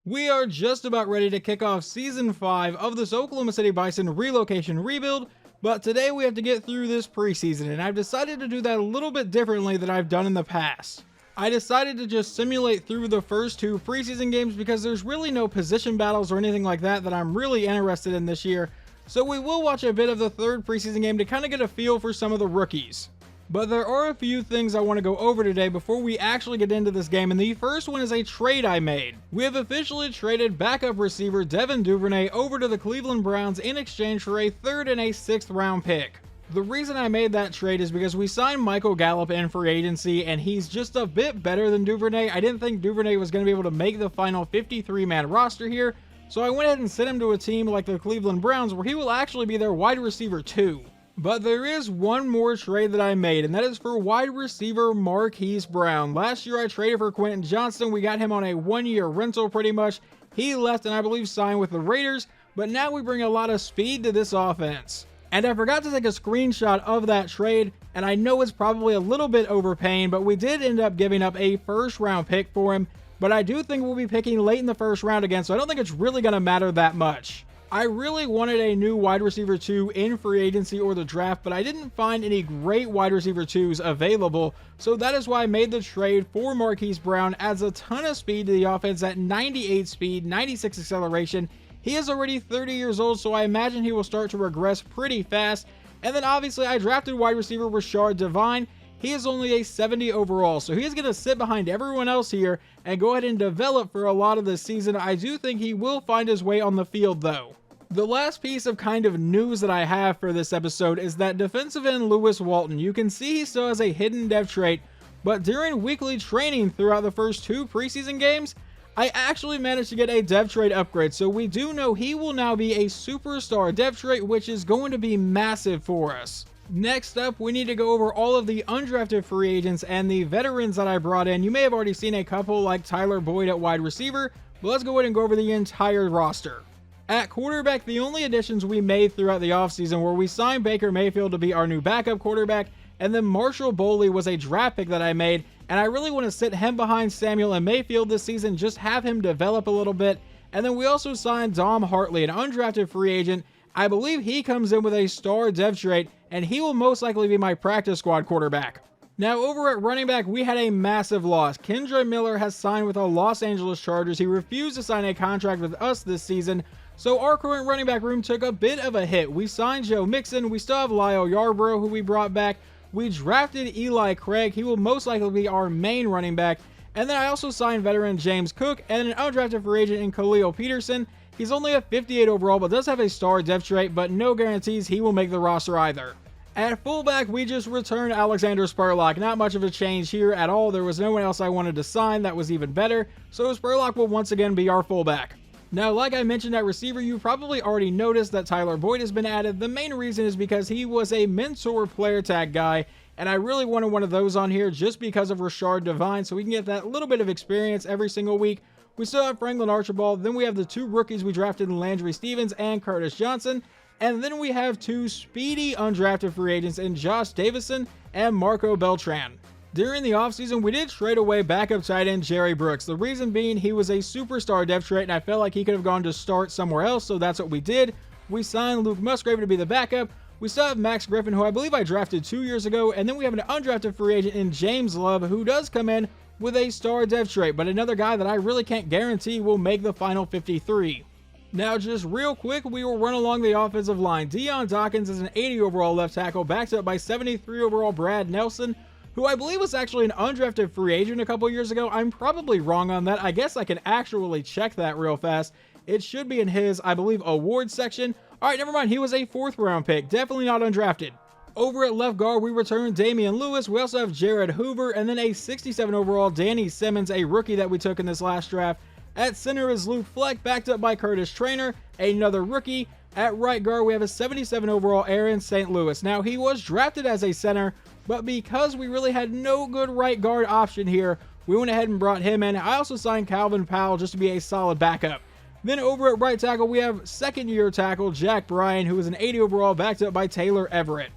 We are just about ready to kick off Season 5 of this Oklahoma City Bison relocation rebuild, but today we have to get through this preseason, and I've decided to do that a little bit differently than I've done in the past. I decided to just simulate through the first two preseason games because there's really no position battles or anything like that I'm really interested in this year, so we will watch a bit of the third preseason game to kind of get a feel for some of the rookies. But there are a few things I want to go over today before we actually get into this game, and the first one is a trade I made. We have officially traded backup receiver Devin Duvernay over to the Cleveland Browns in exchange for a 3rd and a 6th round pick. The reason I made that trade is because we signed Michael Gallup in free agency, and he's just a bit better than Duvernay. I didn't think Duvernay was going to be able to make the final 53-man roster here, so I went ahead and sent him to a team like the Cleveland Browns where he will actually be their wide receiver 2. But there is one more trade that I made, and that is for wide receiver Marquise Brown. Last year I traded for Quentin Johnston. We got him on a 1-year rental pretty much. He left and I believe signed with the Raiders, but now we bring a lot of speed to this offense. And I forgot to take a screenshot of that trade, and I know it's probably a little bit overpaying, but we did end up giving up a 1st round pick for him. But I do think we'll be picking late in the 1st round again, so I don't think it's really going to matter that much. I really wanted a new wide receiver 2 in free agency or the draft, but I didn't find any great wide receiver 2s available, so that is why I made the trade for Marquise Brown. Adds a ton of speed to the offense at 98 speed, 96 acceleration. He is already 30 years old, so I imagine he will start to regress pretty fast. And then obviously I drafted wide receiver Rashard Devine. He is only a 70 overall, so he's going to sit behind everyone else here and go ahead and develop for a lot of this season. I do think he will find his way on the field though. The last piece of kind of news that I have for this episode is that defensive end Lewis Walton, you can see he still has a hidden dev trait, but during weekly training throughout the first 2 preseason games, I actually managed to get a dev trait upgrade, so we do know he will now be a superstar dev trait, which is going to be massive for us. Next up, we need to go over all of the undrafted free agents and the veterans that I brought in. You may have already seen a couple like Tyler Boyd at wide receiver, but let's go ahead and go over the entire roster. At quarterback, the only additions we made throughout the offseason were we signed Baker Mayfield to be our new backup quarterback, and then Marshall Boley was a draft pick that I made, and I really want to sit him behind Samuel and Mayfield this season, just have him develop a little bit. And then we also signed Dom Hartley, an undrafted free agent. I believe he comes in with a star dev trait, and he will most likely be my practice squad quarterback. Now over at running back, we had a massive loss. Kendre Miller has signed with the Los Angeles Chargers. He refused to sign a contract with us this season, so our current running back room took a bit of a hit. We signed Joe Mixon, we still have Lyle Yarbrough, who we brought back. We drafted Eli Craig, he will most likely be our main running back. And then I also signed veteran James Cook and an undrafted free agent in Khalil Peterson. He's only a 58 overall, but does have a star depth trait, but no guarantees he will make the roster either. At fullback, we just returned Alexander Spurlock. Not much of a change here at all. There was no one else I wanted to sign that was even better, so Spurlock will once again be our fullback. Now, like I mentioned at receiver, you probably already noticed that Tyler Boyd has been added. The main reason is because he was a mentor player tag guy, and I really wanted one of those on here just because of Rashard Devine, so we can get that little bit of experience every single week. We still have Franklin Archibald, then we have the 2 rookies we drafted in Landry Stevens and Curtis Johnson, and then we have 2 speedy undrafted free agents in Josh Davison and Marco Beltran. During the offseason, we did trade away backup tight end Jerry Brooks. The reason being he was a superstar depth trait, and I felt like he could have gone to start somewhere else, so that's what we did. We signed Luke Musgrave to be the backup. We still have Max Griffin, who I believe I drafted 2 years ago, and then we have an undrafted free agent in James Love, who does come in with a star depth trait, but another guy that I really can't guarantee will make the final 53. Now, just real quick, we will run along the offensive line. Deion Dawkins is an 80 overall left tackle, backed up by 73 overall Brad Nelson, who I believe was actually an undrafted free agent a couple years ago. I'm probably wrong on that. I guess I can actually check that real fast. It should be in his, I believe, awards section. All right, never mind. He was a 4th round pick. Definitely not undrafted. Over at left guard, we return Damian Lewis. We also have Jared Hoover, and then a 67 overall Danny Simmons, a rookie that we took in this last draft. At center is Luke Fleck, backed up by Curtis Traynor, another rookie. At right guard, we have a 77 overall Aaron St. Louis. Now, he was drafted as a center, but because we really had no good right guard option here, we went ahead and brought him in. I also signed Calvin Powell just to be a solid backup. Then over at right tackle, we have 2nd-year tackle Jack Bryan, who was an 80 overall, backed up by Taylor Everett.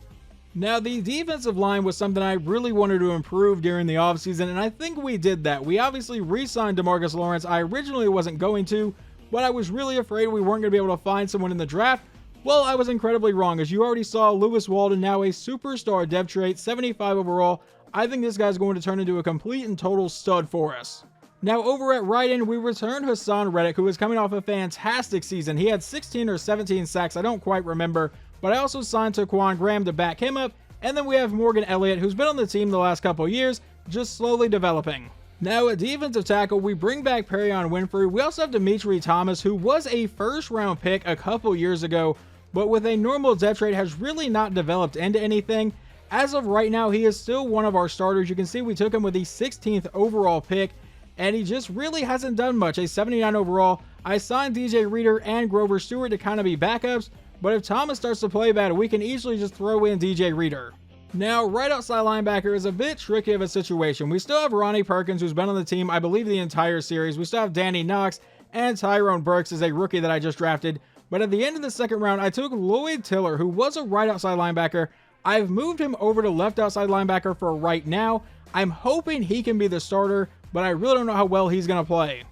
Now, the defensive line was something I really wanted to improve during the offseason, and I think we did that. We obviously re-signed DeMarcus Lawrence. I originally wasn't going to, but I was really afraid we weren't going to be able to find someone in the draft. Well, I was incredibly wrong. As you already saw, Lewis Walden, now a superstar depth trait, 75 overall. I think this guy's going to turn into a complete and total stud for us. Now, over at right end, we returned Hassan Reddick, who is coming off a fantastic season. He had 16 or 17 sacks, I don't quite remember, but I also signed Taquan Graham to back him up, and then we have Morgan Elliott, who's been on the team the last couple years, just slowly developing. Now, at defensive tackle, we bring back Perion Winfrey. We also have Demetri Thomas, who was a first-round pick a couple years ago, but with a normal depth trait has really not developed into anything. As of right now, he is still one of our starters. You can see we took him with the 16th overall pick, and he just really hasn't done much. A 79 overall. I signed DJ Reader and Grover Stewart to kind of be backups, but if Thomas starts to play bad, we can easily just throw in DJ Reader. Now, right outside linebacker is a bit tricky of a situation. We still have Ronnie Perkins, who's been on the team, I believe, the entire series. We still have Danny Knox, and Tyrone Burks is a rookie that I just drafted. But at the end of the second round, I took Lloyd Tiller, who was a right outside linebacker. I've moved him over to left outside linebacker for right now. I'm hoping he can be the starter, but I really don't know how well he's going to play.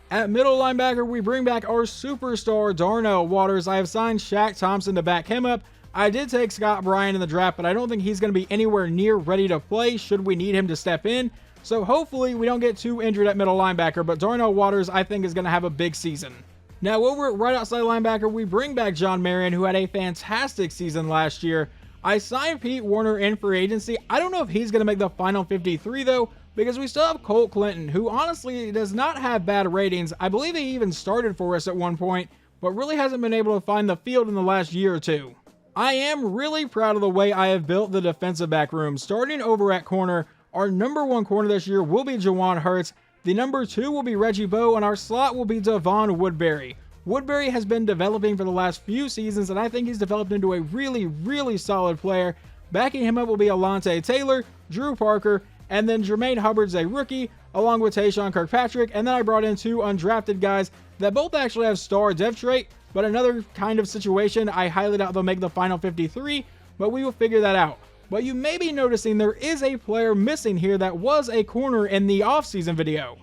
At middle linebacker, we bring back our superstar Darnell Waters. I have signed Shaq Thompson to back him up. I did take Scott Bryan in the draft, but I don't think he's going to be anywhere near ready to play should we need him to step in. So hopefully we don't get too injured at middle linebacker, but Darnell Waters I think is going to have a big season. Now, over at right outside linebacker, we bring back John Marion, who had a fantastic season last year. I signed Pete Warner in free agency. I don't know if he's going to make the final 53, though, because we still have Colt Clinton, who honestly does not have bad ratings. I believe he even started for us at one point, but really hasn't been able to find the field in the last year or two. I am really proud of the way I have built the defensive back room. Starting over at corner, our number one corner this year will be Jawan Hurts. The number two will be Reggie Bowe, and our slot will be Devon Woodbury. Woodbury has been developing for the last few seasons, and I think he's developed into a really, really solid player. Backing him up will be Alontae Taylor, Drew Parker, and then Jermaine Hubbard's a rookie, along with Tayshaun Kirkpatrick, and then I brought in two undrafted guys that both actually have star depth trait, but another kind of situation. I highly doubt they'll make the final 53, but we will figure that out. But you may be noticing there is a player missing here that was a corner in the offseason video.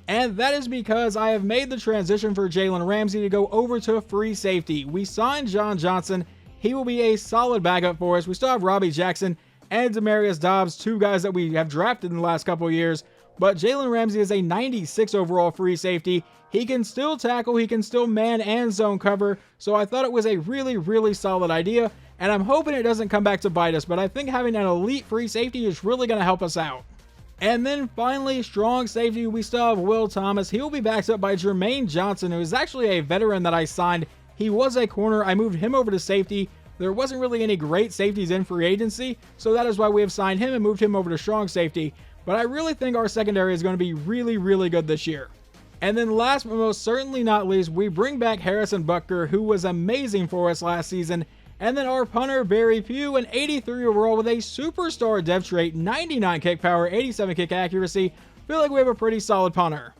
And that is because I have made the transition for Jalen Ramsey to go over to free safety. We signed John Johnson. He will be a solid backup for us. We still have Robbie Jackson and Demarius Dobbs, two guys that we have drafted in the last couple of years. But Jalen Ramsey is a 96 overall free safety. He can still tackle, he can still man and zone cover. So I thought it was a really, really solid idea. And I'm hoping it doesn't come back to bite us. But I think having an elite free safety is really going to help us out. And then finally, strong safety, we still have Will Thomas. He will be backed up by Jermaine Johnson, who is actually a veteran that I signed. He was a corner. I moved him over to safety. There wasn't really any great safeties in free agency, so that is why we have signed him and moved him over to strong safety. But I really think our secondary is going to be really, really good this year. And then last but most certainly not least, we bring back Harrison Butker, who was amazing for us last season. And then our punter, Barry Pugh, an 83 overall with a superstar depth trait, 99 kick power, 87 kick accuracy. Feel like we have a pretty solid punter.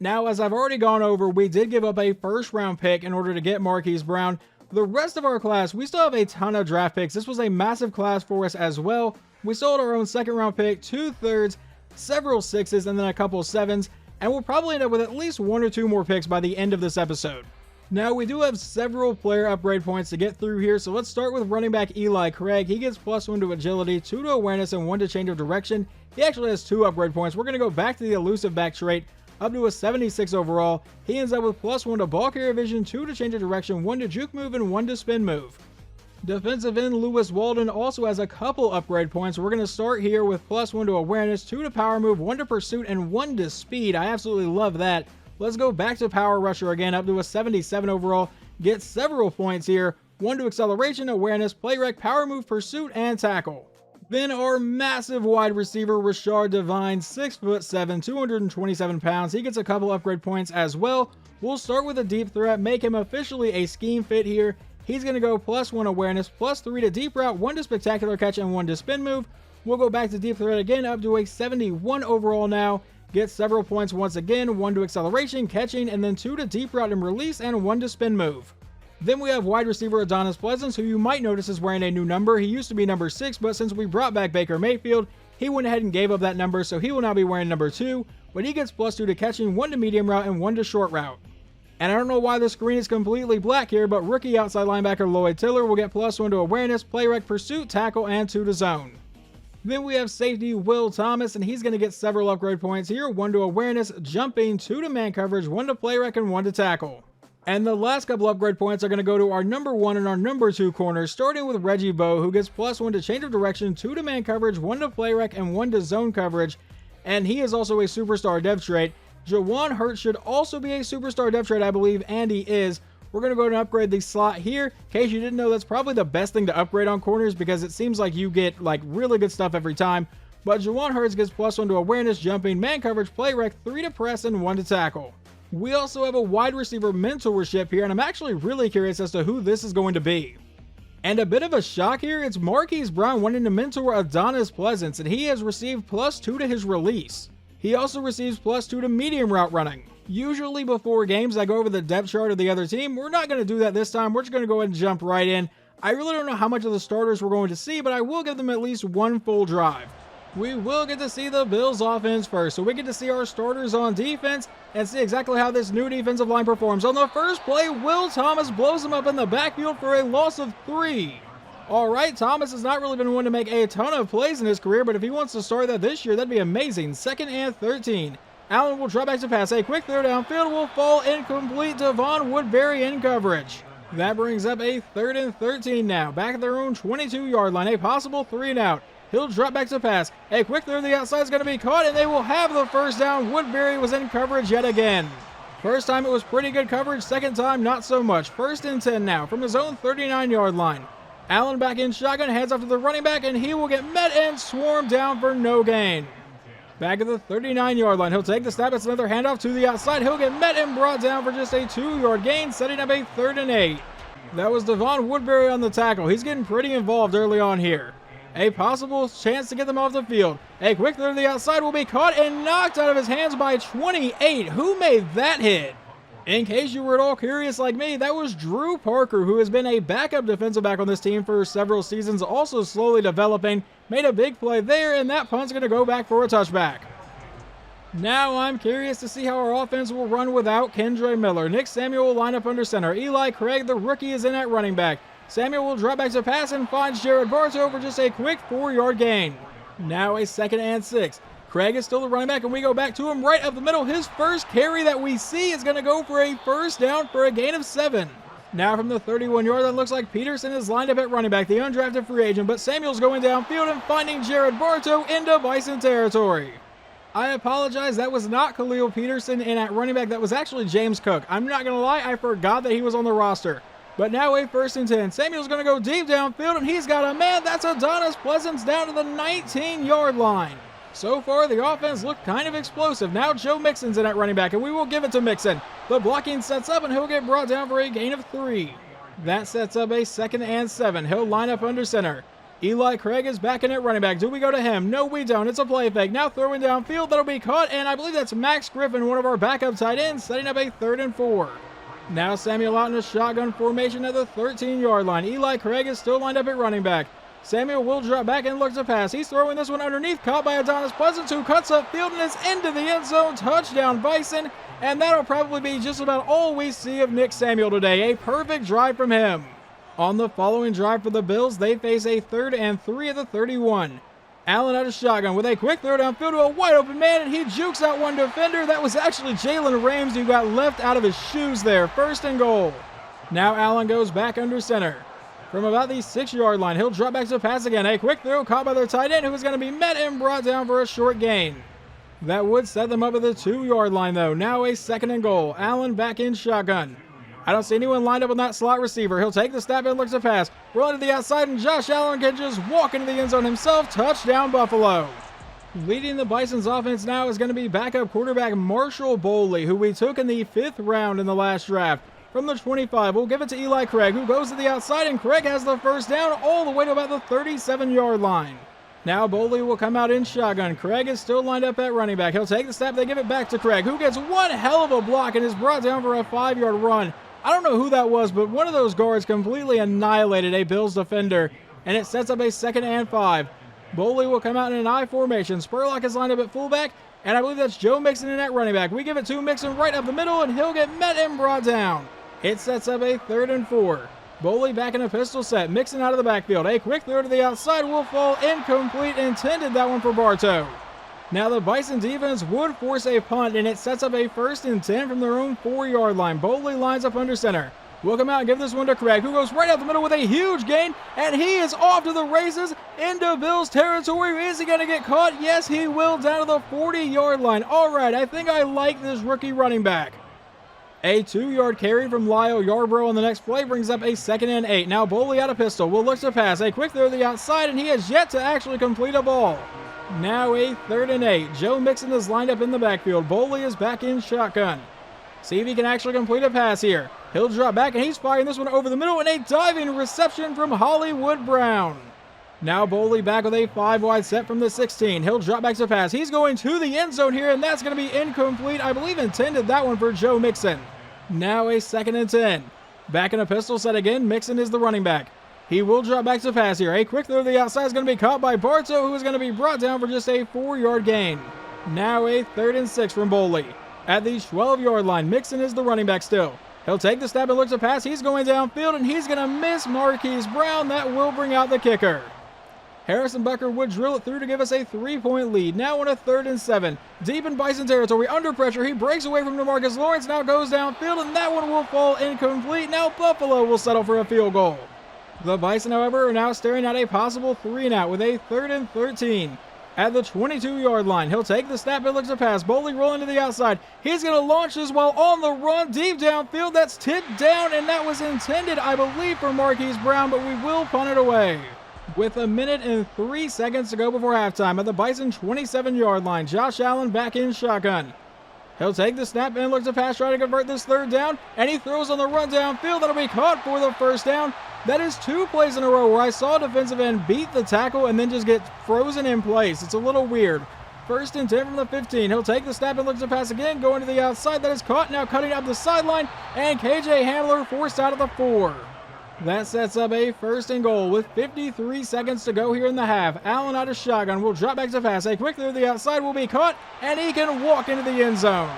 Now, as I've already gone over, we did give up a first-round pick in order to get Marquise Brown. The rest of our class, we still have a ton of draft picks. This was a massive class for us as well. We still had our own second-round pick, 2/3, several 6s, and then a couple 7s. And we'll probably end up with at least 1 or 2 more picks by the end of this episode. Now, we do have several player upgrade points to get through here, so let's start with running back Eli Craig. He gets +1 to agility, 2 to awareness, and 1 to change of direction. He actually has 2 upgrade points. We're going to go back to the elusive back trait, up to a 76 overall. He ends up with +1 to ball carrier vision, 2 to change of direction, 1 to juke move, and 1 to spin move. Defensive end Lewis Walden also has a couple upgrade points. We're going to start here with +1 to awareness, 2 to power move, 1 to pursuit, and 1 to speed. I absolutely love that. Let's go back to power rusher again, up to a 77 overall. Get several points here. 1 to acceleration, awareness, play rec, power move, pursuit, and tackle. Then our massive wide receiver, Rashard Devine, 6'7", 227 pounds. He gets a couple upgrade points as well. We'll start with a deep threat, make him officially a scheme fit here. He's going to go +1 awareness, +3 to deep route, 1 to spectacular catch, and 1 to spin move. We'll go back to deep threat again, up to a 71 overall now. Get several points once again, 1 to acceleration, catching, and then 2 to deep route and release, and 1 to spin move. Then we have wide receiver Adonis Pleasance, who you might notice is wearing a new number. He used to be number 6, but since we brought back Baker Mayfield, he went ahead and gave up that number, so he will now be wearing number 2, but he gets +2 to catching, 1 to medium route, and 1 to short route. And I don't know why the screen is completely black here, but rookie outside linebacker Lloyd Tiller will get +1 to awareness, play rec, pursuit, tackle, and 2 to zone. Then we have safety Will Thomas, and he's going to get several upgrade points here, 1 to awareness, jumping, 2 to man coverage, 1 to play rec, and 1 to tackle. And the last couple upgrade points are going to go to our number 1 and our number 2 corners, starting with Reggie Bowe, who gets +1 to change of direction, 2 to man coverage, 1 to play rec, and 1 to zone coverage. And he is also a superstar dev trait. Jawan Hurts should also be a superstar dev trait, I believe, and he is. We're going to go ahead and upgrade the slot here. In case you didn't know, that's probably the best thing to upgrade on corners because it seems like you get really good stuff every time. But Jawan Hurts gets +1 to awareness, jumping, man coverage, play rec, 3 to press, and 1 to tackle. We also have a wide receiver mentorship here, and I'm actually really curious as to who this is going to be. And a bit of a shock here, it's Marquise Brown wanting to mentor Adonis Pleasance, and he has received +2 to his release. He also receives +2 to medium route running. Usually before games, I go over the depth chart of the other team. We're not going to do that this time. We're just going to go ahead and jump right in. I really don't know how much of the starters we're going to see, but I will give them at least one full drive. We will get to see the Bills offense first, so we get to see our starters on defense and see exactly how this new defensive line performs. On the first play, Will Thomas blows him up in the backfield for a loss of 3. Alright, Thomas has not really been one to make a ton of plays in his career, but if he wants to start that this year, that'd be amazing. 2nd and 13. Allen will drop back to pass. A quick throw downfield will fall incomplete. Devon Woodbury in coverage. That brings up a 3rd and 13 now. Back at their own 22-yard line. A possible 3 and out. He'll drop back to pass. A quick throw to the outside is going to be caught, and they will have the first down. Woodbury was in coverage yet again. First time it was pretty good coverage. Second time, not so much. 1st and 10 now from his own 39-yard line. Allen back in shotgun, hands off to the running back, and he will get met and swarmed down for no gain. Back at the 39-yard line, he'll take the snap. It's another handoff to the outside. He'll get met and brought down for just a 2-yard gain, setting up a 3rd and 8. That was Devon Woodbury on the tackle. He's getting pretty involved early on here. A possible chance to get them off the field. A quick throw to the outside will be caught and knocked out of his hands by 28. Who made that hit? In case you were at all curious like me, that was Drew Parker, who has been a backup defensive back on this team for several seasons, also slowly developing. Made a big play there, and that punt's going to go back for a touchback. Now I'm curious to see how our offense will run without Kendre Miller. Nick Samuel will line up under center. Eli Craig, the rookie, is in at running back. Samuel will drop back to pass and finds Jared Bartow for just a quick 4-yard gain. Now a 2nd and 6. Craig is still the running back, and we go back to him right up the middle. His first carry that we see is going to go for a first down for a gain of 7. Now from the 31-yard line, looks like Peterson is lined up at running back, the undrafted free agent, but Samuel's going downfield and finding Jared Bartow into Bison territory. I apologize, that was not Khalil Peterson, and at running back, that was actually James Cook. I'm not going to lie, I forgot that he was on the roster. But now a 1st and 10. Samuel's going to go deep downfield, and he's got a man. That's Adonis Pleasance down to the 19-yard line. So far, the offense looked kind of explosive. Now Joe Mixon's in at running back, and we will give it to Mixon. The blocking sets up, and he'll get brought down for a gain of 3. That sets up a 2nd and 7. He'll line up under center. Eli Craig is back in at running back. Do we go to him? No, we don't. It's a play fake. Now throwing downfield. That'll be caught, and I believe that's Max Griffin, one of our backup tight ends, setting up a 3rd and 4. Now Samuel out in a shotgun formation at the 13-yard line. Eli Craig is still lined up at running back. Samuel will drop back and look to pass. He's throwing this one underneath, caught by Adonis Pleasance, who cuts up field and is into the end zone. Touchdown Bison, and that'll probably be just about all we see of Nick Samuel today. A perfect drive from him. On the following drive for the Bills, they face a 3rd and 3 at the 31. Allen out of shotgun with a quick throw downfield to a wide open man, and he jukes out one defender. That was actually Jalen Ramsey who got left out of his shoes there. 1st and goal. Now Allen goes back under center. From about the 6-yard line, he'll drop back to pass again. A quick throw caught by their tight end, who is going to be met and brought down for a short gain. That would set them up at the 2-yard line, though. Now a 2nd and goal. Allen back in shotgun. I don't see anyone lined up on that slot receiver. He'll take the snap and looks to pass. Rolling to the outside, and Josh Allen can just walk into the end zone himself. Touchdown, Buffalo. Leading the Bisons offense now is going to be backup quarterback Marshall Boley, who we took in the 5th round in the last draft. From the 25, we'll give it to Eli Craig, who goes to the outside, and Craig has the first down all the way to about the 37-yard line. Now Boley will come out in shotgun. Craig is still lined up at running back. He'll take the snap. They give it back to Craig, who gets one hell of a block and is brought down for a 5-yard run. I don't know who that was, but one of those guards completely annihilated a Bills defender, and it sets up a 2nd and 5. Boley will come out in an I formation. Spurlock is lined up at fullback, and I believe that's Joe Mixon in at running back. We give it to Mixon right up the middle, and he'll get met and brought down. It sets up a 3rd and 4. Boley back in a pistol set. Mixon out of the backfield. A quick throw to the outside will fall incomplete. Intended that one for Bartow. Now the Bison defense would force a punt, and it sets up a 1st and 10 from their own 4-yard line. Boley lines up under center. We'll come out and give this one to Craig, who goes right out the middle with a huge gain, and he is off to the races into Bills territory. Is he going to get caught? Yes, he will, down to the 40-yard line. All right, I think I like this rookie running back. A 2-yard carry from Lyle Yarbrough on the next play brings up a 2nd and 8. Now Boley out of pistol. Will look to pass. A quick throw to the outside, and he has yet to actually complete a ball. Now a 3rd and 8. Joe Mixon is lined up in the backfield. Boley is back in shotgun. See if he can actually complete a pass here. He'll drop back, and he's firing this one over the middle, and a diving reception from Hollywood Brown. Now Boley back with a 5-wide set from the 16. He'll drop back to pass. He's going to the end zone here, and that's going to be incomplete. I believe intended that one for Joe Mixon. Now a 2nd and 10. Back in a pistol set again. Mixon is the running back. He will drop back to pass here. A quick throw to the outside is going to be caught by Bartow, who is going to be brought down for just a 4-yard gain. Now a 3rd and 6 from Boley. At the 12-yard line, Mixon is the running back still. He'll take the snap and look to pass. He's going downfield, and he's going to miss Marquise Brown. That will bring out the kicker. Harrison Butker would drill it through to give us a 3-point lead. Now on a 3rd and 7. Deep in Bison territory, under pressure. He breaks away from DeMarcus Lawrence, now goes downfield, and that one will fall incomplete. Now Buffalo will settle for a field goal. The Bison, however, are now staring at a possible 3-and-out with a 3rd and 13. At the 22-yard line, he'll take the snap and looks to pass. Boley rolling to the outside. He's going to launch this while on the run deep downfield. That's tipped down, and that was intended, I believe, for Marquise Brown, but we will punt it away. With 1 minute and 3 seconds to go before halftime at the Bison 27-yard line, Josh Allen back in shotgun. He'll take the snap and look to pass, try to convert this 3rd down, and he throws on the run downfield. That'll be caught for the 1st down. That is 2 plays in a row where I saw a defensive end beat the tackle and then just get frozen in place. It's a little weird. 1st and 10 from the 15. He'll take the snap and look to pass again, going to the outside. That is caught, now cutting up the sideline, and KJ Hamler forced out of the 4. That sets up a 1st and goal with 53 seconds to go here in the half. Allen out of shotgun will drop back to pass. A quick throw to the outside will be caught, and he can walk into the end zone.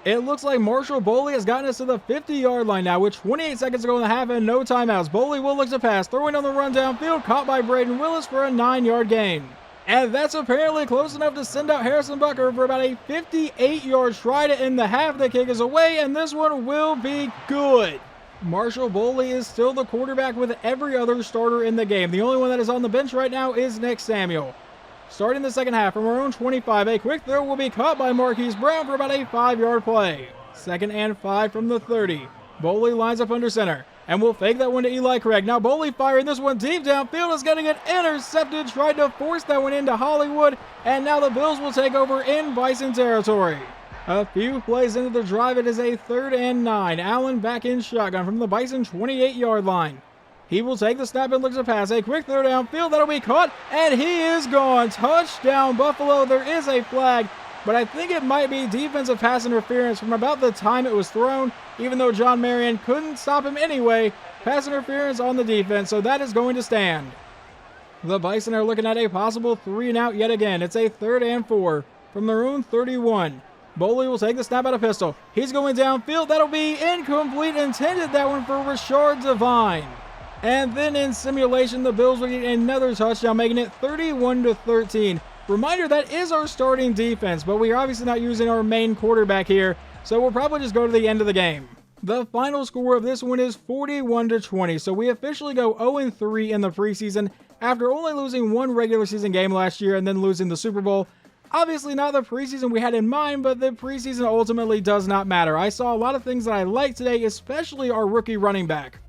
It looks like Marshall Boley has gotten us to the 50-yard line now with 28 seconds to go in the half and no timeouts. Boley will look to pass, throwing on the run downfield, caught by Braden Willis for a 9-yard gain. And that's apparently close enough to send out Harrison Butker for about a 58-yard try to end the half. The kick is away, and this one will be good. Marshall Boley is still the quarterback with every other starter in the game. The only one that is on the bench right now is Nick Samuel. Starting the second half from our own 25, a quick throw will be caught by Marquise Brown for about a 5-yard play. 2nd and 5 from the 30. Boley lines up under center and will fake that one to Eli Craig. Now Boley firing this one deep downfield is going to get intercepted. Tried to force that one into Hollywood, and now the Bills will take over in Bison territory. A few plays into the drive, it is a 3rd and 9. Allen back in shotgun from the Bison 28-yard line. He will take the snap and looks to pass. A quick throw downfield. That'll be caught. And he is gone. Touchdown, Buffalo. There is a flag, but I think it might be defensive pass interference from about the time it was thrown, even though John Marion couldn't stop him anyway. Pass interference on the defense, so that is going to stand. The Bison are looking at a possible 3-and-out yet again. It's a 3rd and 4 from their own 31. Boley will take the snap out of pistol. He's going downfield. That'll be incomplete. Intended that one for Rashard Devine. And then in simulation, the Bills will get another touchdown, making it 31-13. Reminder, that is our starting defense, but we are obviously not using our main quarterback here, so we'll probably just go to the end of the game. The final score of this one is 41-20, so we officially go 0-3 in the preseason after only losing one regular season game last year and then losing the Super Bowl. Obviously not the preseason we had in mind, but the preseason ultimately does not matter. I saw a lot of things that I liked today, especially our rookie running back.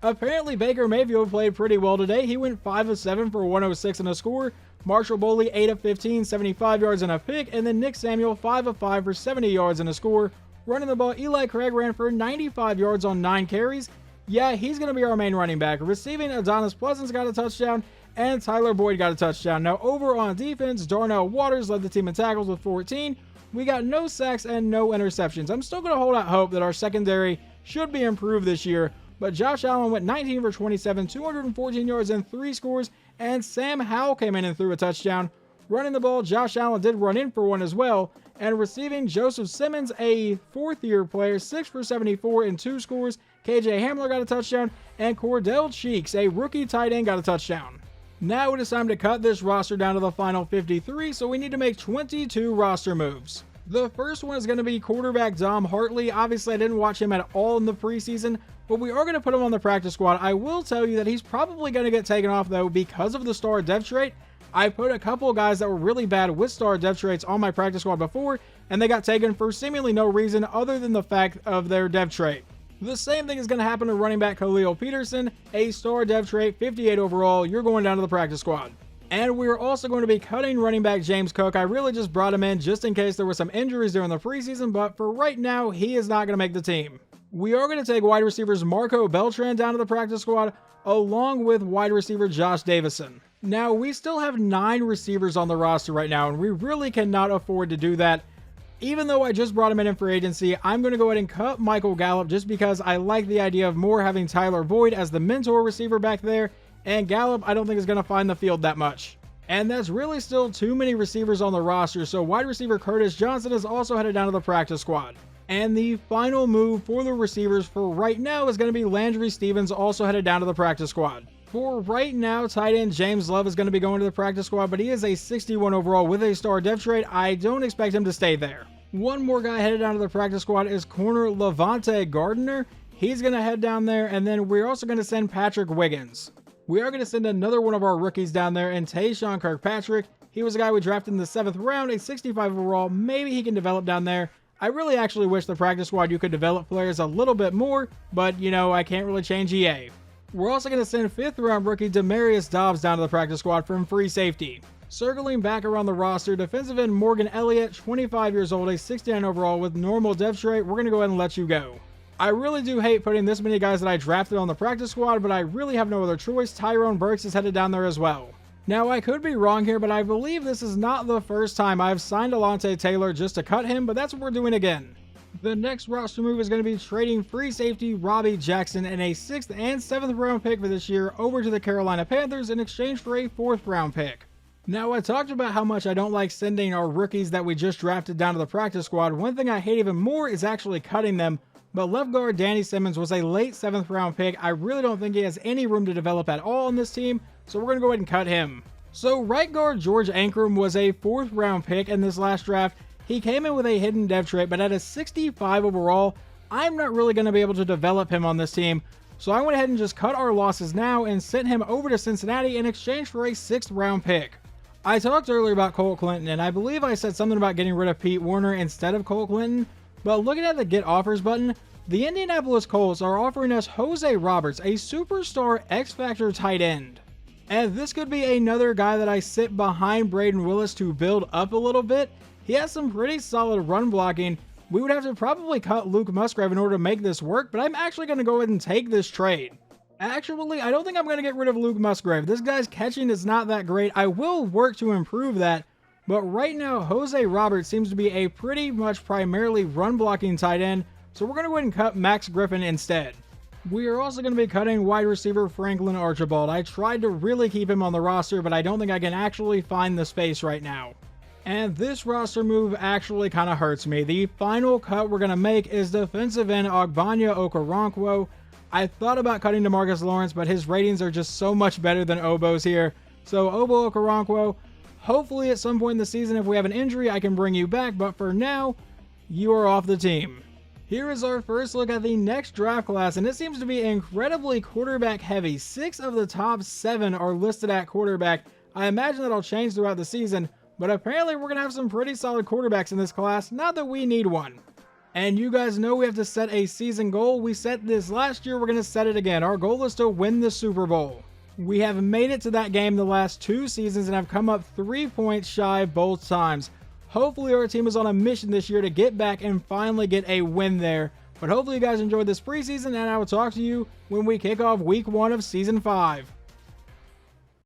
Apparently Baker Mayfield played pretty well today. He went 5 of 7 for 106 and a score. Marshall Boley 8 of 15, 75 yards and a pick. And then Nick Samuel 5 of 5 for 70 yards and a score. Running the ball, Eli Craig ran for 95 yards on 9 carries. Yeah, he's going to be our main running back. Receiving, Adonis Pleasance got a touchdown, and Tyler Boyd got a touchdown. Now over on defense, Darnell Waters led the team in tackles with 14. We got no sacks and no interceptions. I'm still going to hold out hope that our secondary should be improved this year. But Josh Allen went 19 for 27, 214 yards and 3 scores, and Sam Howell came in and threw a touchdown. Running the ball, Josh Allen did run in for one as well. And receiving, Joseph Simmons, a fourth-year player, 6 for 74 and 2 scores. KJ Hamler got a touchdown, and Cordell Cheeks, a rookie tight end, got a touchdown. Now it is time to cut this roster down to the final 53, so we need to make 22 roster moves. The first one is going to be quarterback Dom Hartley. Obviously, I didn't watch him at all in the preseason, but we are going to put him on the practice squad. I will tell you that he's probably going to get taken off, though, because of the star depth trait. I put a couple of guys that were really bad with star depth traits on my practice squad before, and they got taken for seemingly no reason other than the fact of their depth trait. The same thing is going to happen to running back Khalil Peterson, a star depth trait, 58 overall. You're going down to the practice squad. And we're also going to be cutting running back James Cook. I really just brought him in just in case there were some injuries during the preseason, but for right now, he is not going to make the team. We are going to take wide receivers Marco Beltran down to the practice squad, along with wide receiver Josh Davison. Now, we still have 9 receivers on the roster right now, and we really cannot afford to do that. Even though I just brought him in free agency, I'm going to go ahead and cut Michael Gallup just because I like the idea of more having Tyler Boyd as the mentor receiver back there, and Gallup I don't think is going to find the field that much. And that's really still too many receivers on the roster, so wide receiver Curtis Johnson is also headed down to the practice squad. And the final move for the receivers for right now is going to be Landry Stevens, also headed down to the practice squad. For right now, tight end James Love is going to be going to the practice squad, but he is a 61 overall with a star depth trait. I don't expect him to stay there. One more guy headed down to the practice squad is corner Levante Gardner. He's going to head down there, and then we're also going to send Patrick Wiggins. We are going to send another one of our rookies down there, and Tayshaun Kirkpatrick. He was a guy we drafted in the 7th round, a 65 overall. Maybe he can develop down there. I really actually wish the practice squad you could develop players a little bit more, but you know, I can't really change EA. We're also going to send 5th round rookie Demarius Dobbs down to the practice squad from free safety. Circling back around the roster, defensive end Morgan Elliott, 25 years old, a 69 overall with normal depth trait. We're going to go ahead and let you go. I really do hate putting this many guys that I drafted on the practice squad, but I really have no other choice. Tyrone Burks is headed down there as well. Now, I could be wrong here, but I believe this is not the first time I've signed Alontae Taylor just to cut him, but that's what we're doing again. The next roster move is going to be trading free safety Robbie Jackson and a 6th and 7th round pick for this year over to the Carolina Panthers in exchange for a 4th round pick. Now, I talked about how much I don't like sending our rookies that we just drafted down to the practice squad. One thing I hate even more is actually cutting them, but left guard Danny Simmons was a late 7th round pick. I really don't think he has any room to develop at all on this team, so we're going to go ahead and cut him. So right guard George Ankrum was a 4th round pick in this last draft. He came in with a hidden depth trait, but at a 65 overall, I'm not really going to be able to develop him on this team. So I went ahead and just cut our losses now and sent him over to Cincinnati in exchange for a 6th round pick. I talked earlier about Colt Clinton, and I believe I said something about getting rid of Pete Werner instead of Colt Clinton, but looking at the Get Offers button, the Indianapolis Colts are offering us Jose Roberts, a superstar X-Factor tight end. And this could be another guy that I sit behind Braden Willis to build up a little bit. He has some pretty solid run blocking. We would have to probably cut Luke Musgrave in order to make this work, but I'm actually going to go ahead and take this trade. Actually, I don't think I'm going to get rid of Luke Musgrave. This guy's catching is not that great. I will work to improve that, but right now, Jose Roberts seems to be a pretty much primarily run blocking tight end, so we're going to go ahead and cut Max Griffin instead. We are also going to be cutting wide receiver Franklin Archibald. I tried to really keep him on the roster, but I don't think I can actually find the space right now. And this roster move actually kind of hurts me. The final cut we're going to make is defensive end Ogbanya Okoronkwo. I thought about cutting DeMarcus Lawrence, but his ratings are just so much better than Obo's here. So Obo Okoronkwo, hopefully at some point in the season, if we have an injury, I can bring you back. But for now, you are off the team. Here is our first look at the next draft class, and it seems to be incredibly quarterback heavy. 6 of the top 7 are listed at quarterback. I imagine that'll change throughout the season, but apparently we're going to have some pretty solid quarterbacks in this class. Not that we need one. And you guys know we have to set a season goal. We set this last year. We're going to set it again. Our goal is to win the Super Bowl. We have made it to that game the last 2 seasons and have come up 3 points shy both times. Hopefully our team is on a mission this year to get back and finally get a win there. But hopefully you guys enjoyed this preseason, and I will talk to you when we kick off week 1 of season 5.